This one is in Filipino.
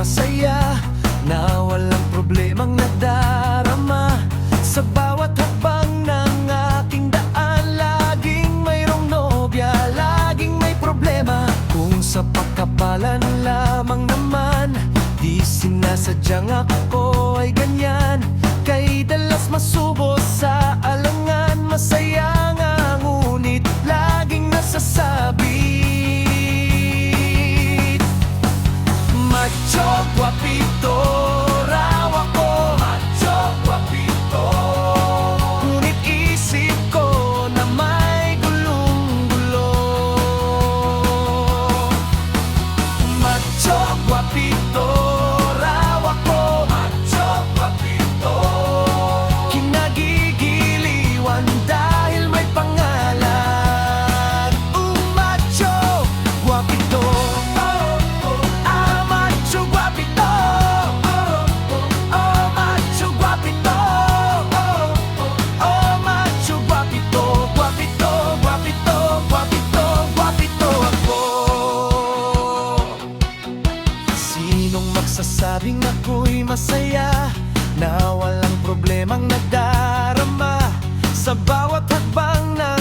masaya, na walang problemang nadarama. Sa bawat hakbang ng aking daan, laging mayroong nobya, laging may problema. Kung sa pagkapalan lamang naman, di sinasadyang ako ay ganyan. Kay dalas masubo sa alangan, masaya nga ngunit laging nasasabit. Macho, guwapito raw ako, macho, guwapito. Ngunit isip ko na may gulong-gulo. Macho, guwapito raw ako, macho, guwapito. Kinagigiliwan dahil may pangalan. Macho, guwapito. Macho, guwapito. Macho, guwapito. Macho, guwapito. Guwapito, guwapito, guwapito, guwapito ako. Sinong magsasabing ako'y masaya, na walang problemang nadarama? Sa bawat hakbang na